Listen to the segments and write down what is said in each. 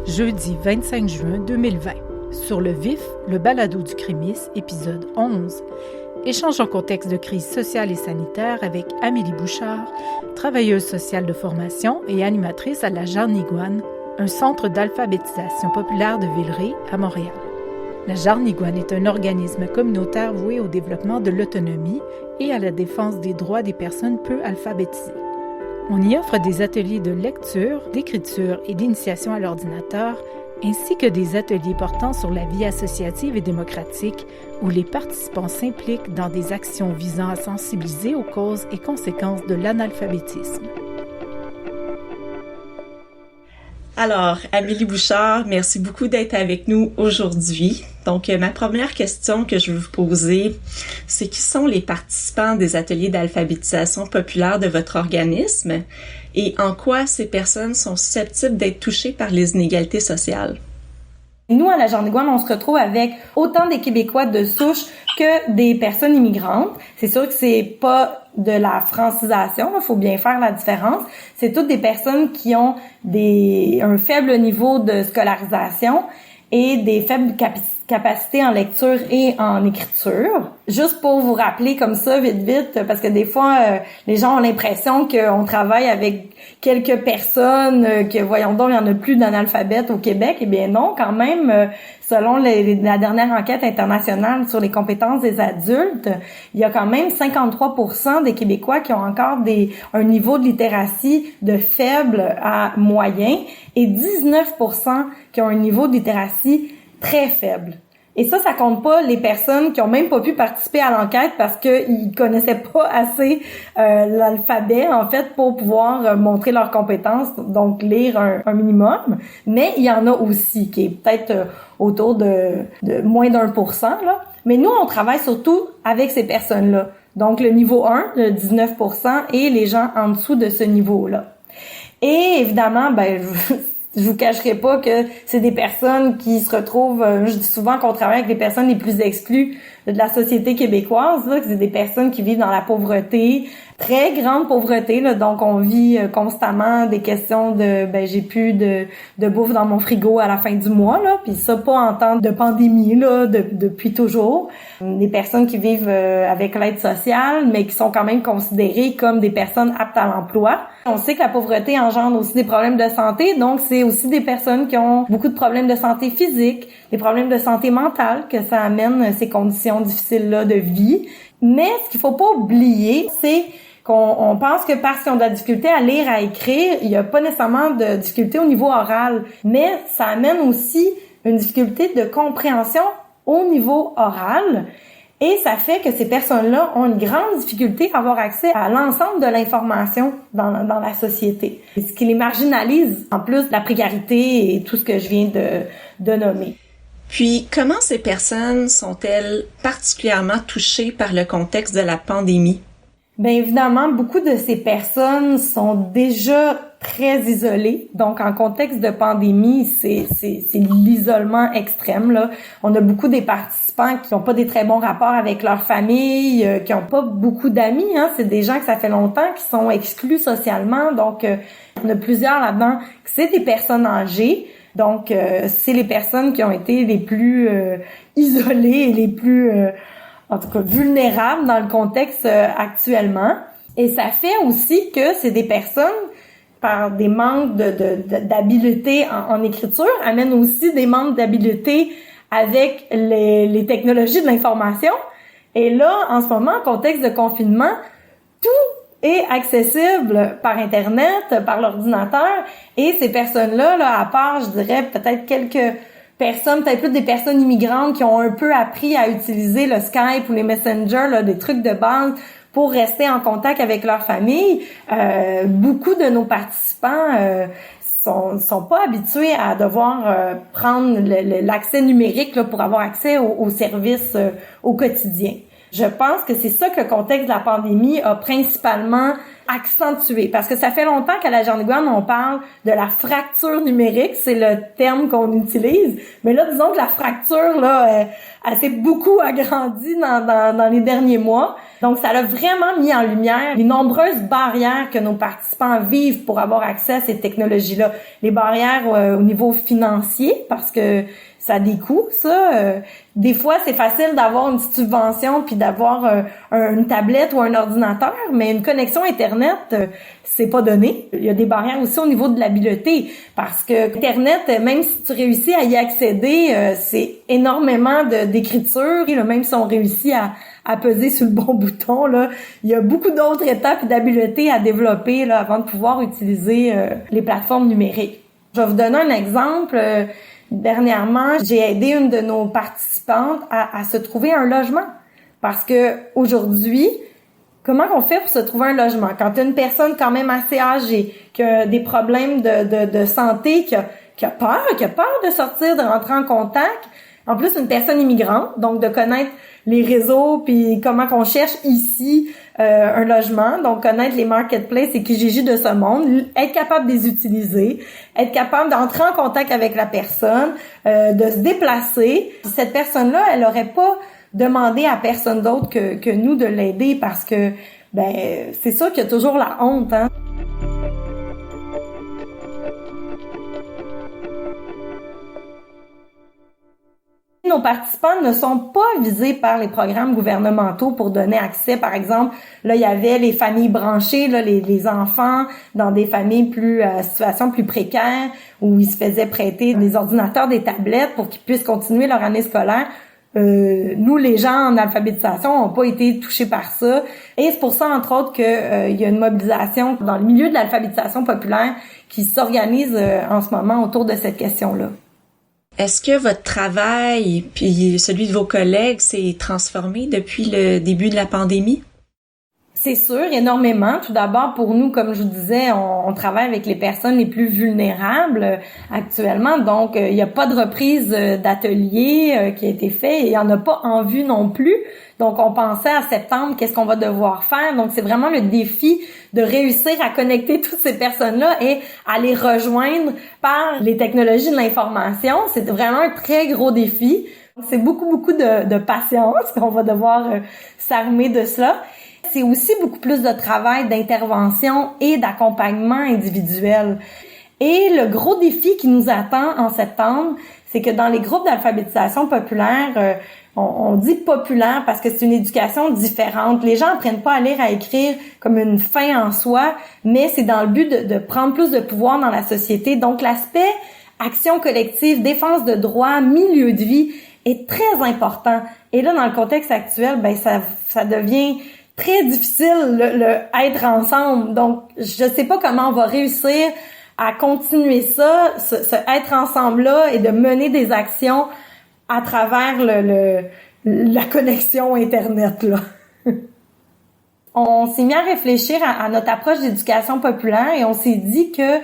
jeudi 25 juin 2020. Sur le vif, le balado du Crimis, épisode 11. Échange en contexte de crise sociale et sanitaire avec Amélie Bouchard, travailleuse sociale de formation et animatrice à la Jarniguane, un centre d'alphabétisation populaire de Villeray à Montréal. La Jarniguane est un organisme communautaire voué au développement de l'autonomie et à la défense des droits des personnes peu alphabétisées. On y offre des ateliers de lecture, d'écriture et d'initiation à l'ordinateur, ainsi que des ateliers portant sur la vie associative et démocratique, où les participants s'impliquent dans des actions visant à sensibiliser aux causes et conséquences de l'analphabétisme. Alors, Amélie Bouchard, merci beaucoup d'être avec nous aujourd'hui. Donc, ma première question que je veux vous poser, c'est qui sont les participants des ateliers d'alphabétisation populaire de votre organisme et en quoi ces personnes sont susceptibles d'être touchées par les inégalités sociales? Nous, à la Jarniguane, on se retrouve avec autant des Québécois de souche que des personnes immigrantes. C'est sûr que c'est pas de la francisation, il faut bien faire la différence. C'est toutes des personnes qui ont un faible niveau de scolarisation et des faibles capacités en lecture et en écriture. Juste pour vous rappeler comme ça, vite, parce que des fois, les gens ont l'impression qu'on travaille avec quelques personnes, que voyons donc, il y en a plus d'analphabètes au Québec. Eh bien non, quand même, selon la dernière enquête internationale sur les compétences des adultes, il y a quand même 53% des Québécois qui ont encore un niveau de littératie de faible à moyen et 19% qui ont un niveau de littératie très faible. Et ça compte pas les personnes qui ont même pas pu participer à l'enquête parce qu'ils connaissaient pas assez l'alphabet, en fait, pour pouvoir montrer leurs compétences, donc lire un minimum. Mais il y en a aussi, qui est peut-être autour de moins d'1%, là. Mais nous, on travaille surtout avec ces personnes-là. Donc, le niveau 1, le 19%, et les gens en dessous de ce niveau-là. Et évidemment, je vous cacherai pas que c'est des personnes qui se retrouvent, je dis souvent qu'on travaille avec les personnes les plus exclues de la société québécoise, là, que c'est des personnes qui vivent dans la pauvreté, très grande pauvreté, là, donc on vit constamment des questions de j'ai plus de bouffe dans mon frigo à la fin du mois, là, puis ça pas en temps de pandémie, là, depuis toujours. Des personnes qui vivent avec l'aide sociale, mais qui sont quand même considérées comme des personnes aptes à l'emploi. On sait que la pauvreté engendre aussi des problèmes de santé, donc c'est aussi des personnes qui ont beaucoup de problèmes de santé physique, des problèmes de santé mentale, que ça amène ces conditions difficiles-là de vie. Mais ce qu'il faut pas oublier, c'est qu'on pense que parce qu'ils ont de la difficulté à lire, à écrire, il n'y a pas nécessairement de difficulté au niveau oral, mais ça amène aussi une difficulté de compréhension au niveau oral. Et ça fait que ces personnes-là ont une grande difficulté à avoir accès à l'ensemble de l'information dans la société. Et ce qui les marginalise, en plus de la précarité et tout ce que je viens de nommer. Puis, comment ces personnes sont-elles particulièrement touchées par le contexte de la pandémie? Bien évidemment, beaucoup de ces personnes sont déjà très isolées. Donc, en contexte de pandémie, c'est l'isolement extrême, là. On a beaucoup des participants qui n'ont pas des très bons rapports avec leur famille, qui n'ont pas beaucoup d'amis, hein. C'est des gens que ça fait longtemps qui sont exclus socialement. Donc, on a plusieurs là-dedans. C'est des personnes âgées. Donc, c'est les personnes qui ont été les plus isolées et les plus en tout cas vulnérables dans le contexte actuellement. Et ça fait aussi que c'est des personnes, par des manques d'habileté en écriture, amènent aussi des manques d'habileté avec les technologies de l'information. Et là, en ce moment, en contexte de confinement, tout est accessible par Internet, par l'ordinateur. Et ces personnes-là, à part, je dirais, peut-être quelques personnes, peut-être plus des personnes immigrantes qui ont un peu appris à utiliser le Skype ou les Messenger, là, des trucs de base pour rester en contact avec leur famille. Beaucoup de nos participants sont pas habitués à devoir prendre l'accès numérique là, pour avoir accès aux services au quotidien. Je pense que c'est ça que le contexte de la pandémie a principalement accentuée. Parce que ça fait longtemps qu'à la Journée Gouanes, on parle de la fracture numérique, c'est le terme qu'on utilise. Mais là, disons que la fracture, là, elle s'est beaucoup agrandie dans les derniers mois. Donc, ça a vraiment mis en lumière les nombreuses barrières que nos participants vivent pour avoir accès à ces technologies-là. Les barrières au niveau financier, parce que ça a des coûts, ça. Des fois, c'est facile d'avoir une petite subvention puis d'avoir une tablette ou un ordinateur, mais une connexion Internet, c'est pas donné. Il y a des barrières aussi au niveau de l'habileté, parce que Internet, même si tu réussis à y accéder, c'est énormément d'écriture. Et même si on réussit à peser sur le bon bouton, là, il y a beaucoup d'autres étapes d'habileté à développer là avant de pouvoir utiliser les plateformes numériques. Je vais vous donner un exemple. Dernièrement, j'ai aidé une de nos participantes à se trouver un logement. Parce que aujourd'hui, comment on fait pour se trouver un logement? Quand t'as une personne quand même assez âgée, qui a des problèmes de santé, qui a peur de sortir, de rentrer en contact, en plus une personne immigrante, donc de connaître les réseaux puis comment qu'on cherche ici un logement, donc connaître les marketplaces et Kijiji de ce monde, être capable de les utiliser, être capable d'entrer en contact avec la personne, de se déplacer. Cette personne-là, elle aurait pas demandé à personne d'autre que nous de l'aider, parce que c'est sûr qu'il y a toujours la honte, hein. Nos participants ne sont pas visés par les programmes gouvernementaux pour donner accès. Par exemple, là, il y avait les familles branchées, là, les enfants dans des familles situation plus précaire, où ils se faisaient prêter des ordinateurs, des tablettes pour qu'ils puissent continuer leur année scolaire. Nous, les gens en alphabétisation, n'ont pas été touchés par ça. Et c'est pour ça, entre autres, que il y a une mobilisation dans le milieu de l'alphabétisation populaire qui s'organise en ce moment autour de cette question-là. Est-ce que votre travail puis celui de vos collègues s'est transformé depuis le début de la pandémie? C'est sûr, énormément. Tout d'abord, pour nous, comme je vous disais, on travaille avec les personnes les plus vulnérables actuellement. Donc, il n'y a pas de reprise d'atelier qui a été fait et il n'y en a pas en vue non plus. Donc, on pensait à septembre, qu'est-ce qu'on va devoir faire? Donc, c'est vraiment le défi de réussir à connecter toutes ces personnes-là et à les rejoindre par les technologies de l'information. C'est vraiment un très gros défi. C'est beaucoup de patience qu'on va devoir s'armer de cela. C'est aussi beaucoup plus de travail d'intervention et d'accompagnement individuel. Et le gros défi qui nous attend en septembre, c'est que dans les groupes d'alphabétisation populaire, on dit populaire parce que c'est une éducation différente. Les gens apprennent pas à lire, à écrire comme une fin en soi, mais c'est dans le but de prendre plus de pouvoir dans la société. Donc l'aspect action collective, défense de droits, milieu de vie est très important. Et là, dans le contexte actuel, ça devient très difficile le être ensemble. Donc, je sais pas comment on va réussir à continuer ça, ce être ensemble-là, et de mener des actions à travers la connexion Internet, là. On s'est mis à réfléchir à notre approche d'éducation populaire et on s'est dit que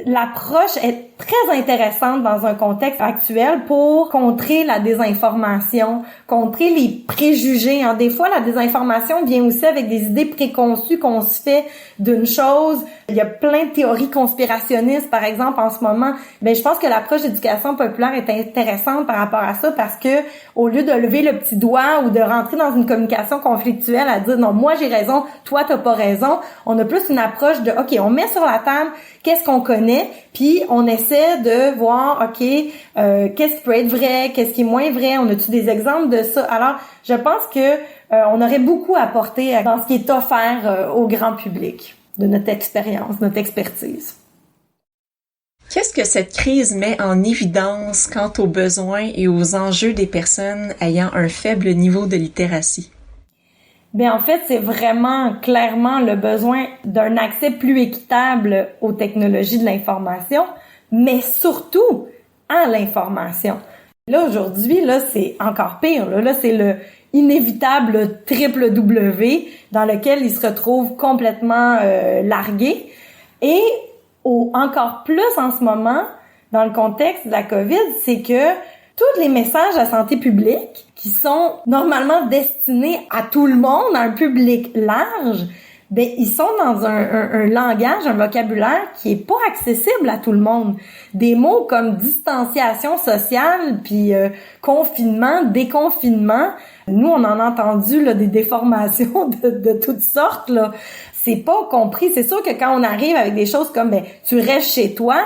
l'approche est très intéressante dans un contexte actuel pour contrer la désinformation, contrer les préjugés. Des fois, la désinformation vient aussi avec des idées préconçues qu'on se fait d'une chose. Il y a plein de théories conspirationnistes, par exemple, en ce moment. Je pense que l'approche d'éducation populaire est intéressante par rapport à ça, parce que au lieu de lever le petit doigt ou de rentrer dans une communication conflictuelle à dire non, moi j'ai raison, toi t'as pas raison, on a plus une approche de OK, on met sur la table qu'est-ce qu'on connaît, puis on essaie de voir, OK, qu'est-ce qui peut être vrai, qu'est-ce qui est moins vrai, on a-tu des exemples de ça? Alors, je pense que on aurait beaucoup à apporter dans ce qui est offert au grand public, de notre expérience, notre expertise. Qu'est-ce que cette crise met en évidence quant aux besoins et aux enjeux des personnes ayant un faible niveau de littératie? En fait, c'est vraiment clairement le besoin d'un accès plus équitable aux technologies de l'information, mais surtout à l'information. Là, aujourd'hui, là, c'est encore pire. Là, c'est le inévitable www dans lequel ils se retrouvent complètement largués. Et encore plus en ce moment, dans le contexte de la COVID, c'est que tous les messages à santé publique qui sont normalement destinés à tout le monde, à un public large, ben ils sont dans un langage, un vocabulaire qui est pas accessible à tout le monde. Des mots comme distanciation sociale, puis confinement, déconfinement, nous on en a entendu là, des déformations de toutes sortes là. C'est pas compris. C'est sûr que quand on arrive avec des choses comme ben tu restes chez toi,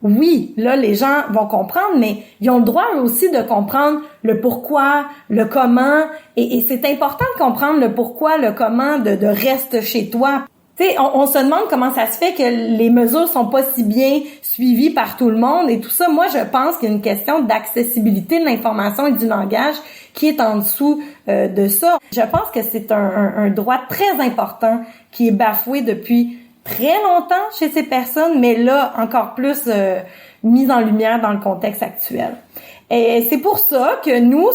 oui, là les gens vont comprendre, mais ils ont le droit eux aussi de comprendre le pourquoi, le comment, et c'est important de comprendre le pourquoi, le comment de reste chez toi. Tu sais, on se demande comment ça se fait que les mesures sont pas si bien suivies par tout le monde et tout ça. Moi, je pense qu'il y a une question d'accessibilité de l'information et du langage qui est en dessous de ça. Je pense que c'est un droit très important qui est bafoué depuis très longtemps chez ces personnes, mais là, encore plus mis en lumière dans le contexte actuel. Et c'est pour ça que nous,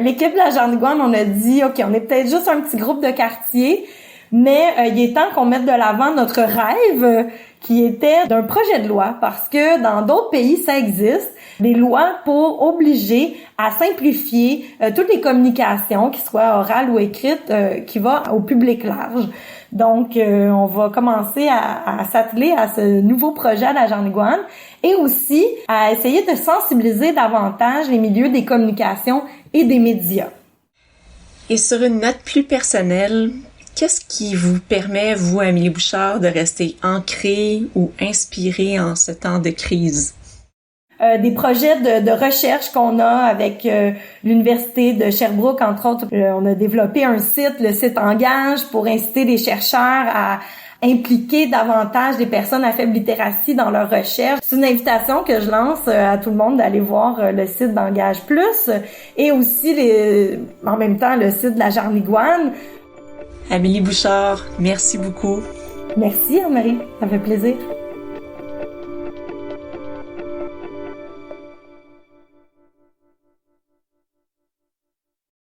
l'équipe de la Jarnigouane, on a dit, OK, on est peut-être juste un petit groupe de quartier, mais il est temps qu'on mette de l'avant notre rêve qui était d'un projet de loi, parce que dans d'autres pays, ça existe, des lois pour obliger à simplifier toutes les communications, qu'ils soient orales ou écrites, qui va au public large. Donc, on va commencer à s'atteler à ce nouveau projet à la Jarnigouane et aussi à essayer de sensibiliser davantage les milieux des communications et des médias. Et sur une note plus personnelle, qu'est-ce qui vous permet, vous, Amélie Bouchard, de rester ancrée ou inspirée en ce temps de crise? Des projets de recherche qu'on a avec l'Université de Sherbrooke, entre autres. On a développé un site, le site Engage, pour inciter les chercheurs à impliquer davantage des personnes à faible littératie dans leurs recherches. C'est une invitation que je lance à tout le monde d'aller voir le site d'Engage Plus et aussi en même temps le site de la Jarnigouane. Amélie Bouchard, merci beaucoup. Merci Anne-Marie, ça fait plaisir.